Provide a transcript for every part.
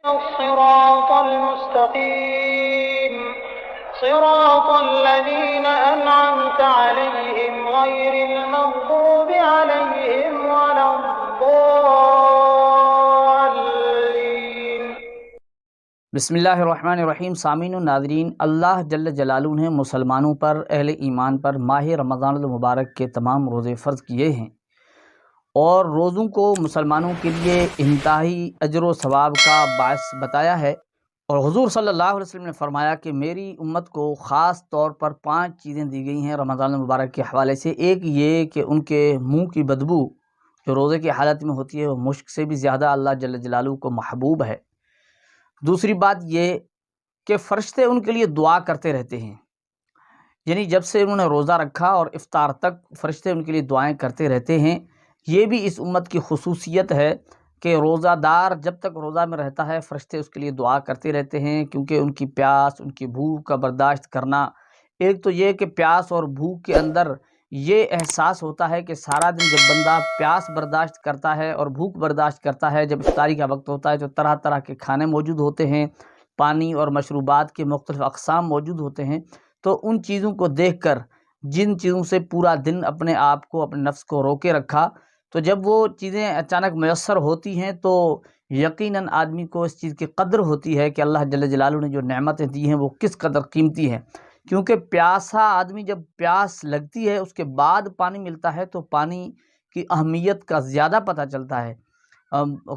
الصراط المستقيم صراط الذين أنعمت عليهم غير المغضوب عليهم ولا الضالين۔ بسم اللہ الرحمن الرحیم۔ سامعین و ناظرین، اللہ جل جلالہ نے مسلمانوں پر، اہل ایمان پر ماہ رمضان المبارک کے تمام روزے فرض کیے ہیں، اور روزوں کو مسلمانوں کے لیے انتہائی اجر و ثواب کا باعث بتایا ہے۔ اور حضور صلی اللہ علیہ وسلم نے فرمایا کہ میری امت کو خاص طور پر 5 چیزیں دی گئی ہیں رمضان المبارک کے حوالے سے۔ ایک یہ کہ ان کے منہ کی بدبو جو روزے کی حالت میں ہوتی ہے وہ مشک سے بھی زیادہ اللہ جل جلالہ کو محبوب ہے۔ دوسری بات یہ کہ فرشتے ان کے لیے دعا کرتے رہتے ہیں، یعنی جب سے انہوں نے روزہ رکھا اور افطار تک فرشتے ان کے لیے دعائیں کرتے رہتے ہیں۔ یہ بھی اس امت کی خصوصیت ہے کہ روزہ دار جب تک روزہ میں رہتا ہے فرشتے اس کے لیے دعا کرتے رہتے ہیں، کیونکہ ان کی پیاس، ان کی بھوک کا برداشت کرنا۔ ایک تو یہ کہ پیاس اور بھوک کے اندر یہ احساس ہوتا ہے کہ سارا دن جب بندہ پیاس برداشت کرتا ہے اور بھوک برداشت کرتا ہے، جب افطاری کا وقت ہوتا ہے تو طرح طرح کے کھانے موجود ہوتے ہیں، پانی اور مشروبات کے مختلف اقسام موجود ہوتے ہیں، تو ان چیزوں کو دیکھ کر جن چیزوں سے پورا دن اپنے آپ کو، اپنے نفس کو روکے رکھا، تو جب وہ چیزیں اچانک میسر ہوتی ہیں تو یقیناً آدمی کو اس چیز کی قدر ہوتی ہے کہ اللہ جل جلالہ نے جو نعمتیں دی ہیں وہ کس قدر قیمتی ہیں۔ کیونکہ پیاسا آدمی جب پیاس لگتی ہے اس کے بعد پانی ملتا ہے تو پانی کی اہمیت کا زیادہ پتہ چلتا ہے۔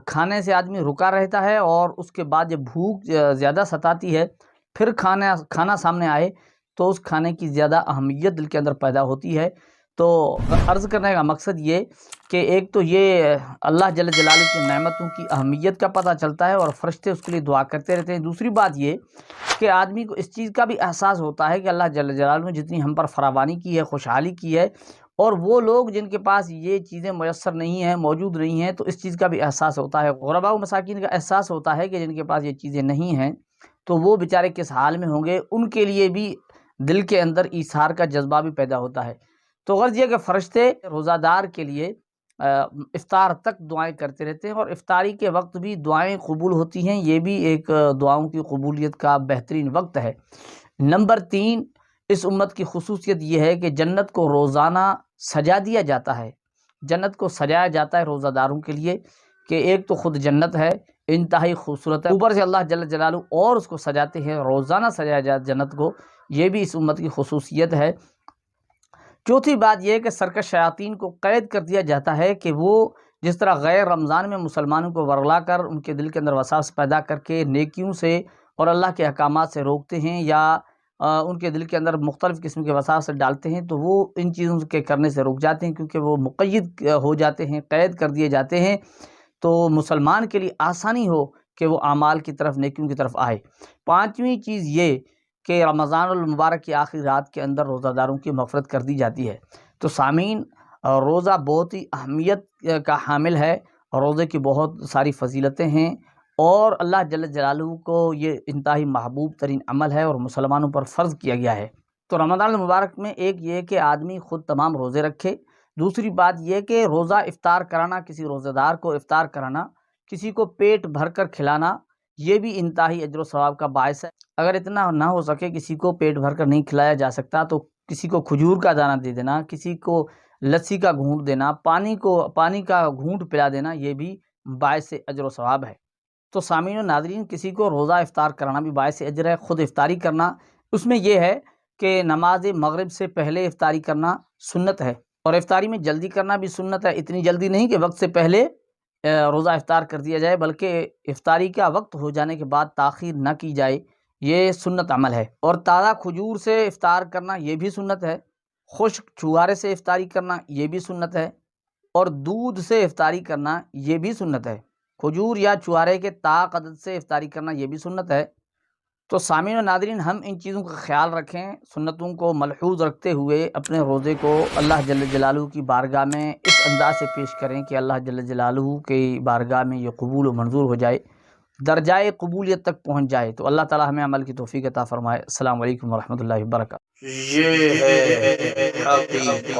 کھانے سے آدمی رکا رہتا ہے، اور اس کے بعد جب بھوک زیادہ ستاتی ہے پھر کھانا سامنے آئے تو اس کھانے کی زیادہ اہمیت دل کے اندر پیدا ہوتی ہے۔ تو عرض کرنے کا مقصد یہ کہ ایک تو یہ اللہ جل جلالہ کی نعمتوں کی اہمیت کا پتہ چلتا ہے اور فرشتے اس کے لیے دعا کرتے رہتے ہیں۔ دوسری بات یہ کہ آدمی کو اس چیز کا بھی احساس ہوتا ہے کہ اللہ جل جلالہ نے جتنی ہم پر فراوانی کی ہے، خوشحالی کی ہے، اور وہ لوگ جن کے پاس یہ چیزیں میسر نہیں ہیں، موجود نہیں ہیں، تو اس چیز کا بھی احساس ہوتا ہے۔ غرباء و مساکین کا احساس ہوتا ہے کہ جن کے پاس یہ چیزیں نہیں ہیں تو وہ بیچارے کس حال میں ہوں گے، ان کے لیے بھی دل کے اندر ایثار کا جذبہ بھی پیدا ہوتا ہے۔ تو غرض یہ کہ فرشتے روزہ دار کے لیے افطار تک دعائیں کرتے رہتے ہیں، اور افطاری کے وقت بھی دعائیں قبول ہوتی ہیں۔ یہ بھی ایک دعاؤں کی قبولیت کا بہترین وقت ہے۔ نمبر 3، اس امت کی خصوصیت یہ ہے کہ جنت کو روزانہ سجا دیا جاتا ہے۔ جنت کو سجایا جاتا ہے روزہ داروں کے لیے، کہ ایک تو خود جنت ہے، انتہائی خوبصورت ہے، اوپر سے اللہ جل جلالہ اور اس کو سجاتے ہیں، روزانہ سجایا جاتا جنت کو۔ یہ بھی اس امت کی خصوصیت ہے۔ چوتھی بات یہ ہے کہ سرکش شیاطین کو قید کر دیا جاتا ہے کہ وہ جس طرح غیر رمضان میں مسلمانوں کو ورلا کر ان کے دل کے اندر وسواس پیدا کر کے نیکیوں سے اور اللہ کے احکامات سے روکتے ہیں، یا ان کے دل کے اندر مختلف قسم کے وسواس ڈالتے ہیں، تو وہ ان چیزوں کے کرنے سے رک جاتے ہیں، کیونکہ وہ مقید ہو جاتے ہیں، قید کر دیے جاتے ہیں، تو مسلمان کے لیے آسانی ہو کہ وہ اعمال کی طرف، نیکیوں کی طرف آئے۔ 5ویں چیز یہ کہ رمضان المبارک کی آخری رات کے اندر روزہ داروں کی مغفرت کر دی جاتی ہے۔ تو سامعین، روزہ بہت ہی اہمیت کا حامل ہے، روزے کی بہت ساری فضیلتیں ہیں، اور اللہ جل جلالہ کو یہ انتہائی محبوب ترین عمل ہے اور مسلمانوں پر فرض کیا گیا ہے۔ تو رمضان المبارک میں ایک یہ کہ آدمی خود تمام روزے رکھے، دوسری بات یہ کہ روزہ افطار کرانا، کسی روزہ دار کو افطار کرانا، کسی کو پیٹ بھر کر کھلانا، یہ بھی انتہائی اجر و ثواب کا باعث ہے۔ اگر اتنا نہ ہو سکے، کسی کو پیٹ بھر کر نہیں کھلایا جا سکتا، تو کسی کو کھجور کا دانہ دے دینا، کسی کو لسی کا گھونٹ دینا، پانی کا گھونٹ پلا دینا، یہ بھی باعث اجر و ثواب ہے۔ تو سامعین و ناظرین، کسی کو روزہ افطار کرانا بھی باعث اجر ہے۔ خود افطاری کرنا، اس میں یہ ہے کہ نماز مغرب سے پہلے افطاری کرنا سنت ہے، اور افطاری میں جلدی کرنا بھی سنت ہے۔ اتنی جلدی نہیں کہ وقت سے پہلے روزہ افطار کر دیا جائے، بلکہ افطاری کا وقت ہو جانے کے بعد تاخیر نہ کی جائے، یہ سنت عمل ہے۔ اور تازہ کھجور سے افطار کرنا یہ بھی سنت ہے، خشک چھوارے سے افطاری کرنا یہ بھی سنت ہے، اور دودھ سے افطاری کرنا یہ بھی سنت ہے۔ کھجور یا چھوارے کے طاق عدد سے افطاری کرنا یہ بھی سنت ہے۔ تو سامعین و ناظرین، ہم ان چیزوں کا خیال رکھیں، سنتوں کو ملحوظ رکھتے ہوئے اپنے روزے کو اللہ جل جلالہ کی بارگاہ میں اس انداز سے پیش کریں کہ اللہ جل جلالہ کی بارگاہ میں یہ قبول و منظور ہو جائے، درجۂ قبولیت تک پہنچ جائے۔ تو اللہ تعالی ہمیں عمل کی توفیق عطا فرمائے۔ السلام علیکم ورحمۃ اللہ وبرکاتہ۔ یہ ہے حقیقت۔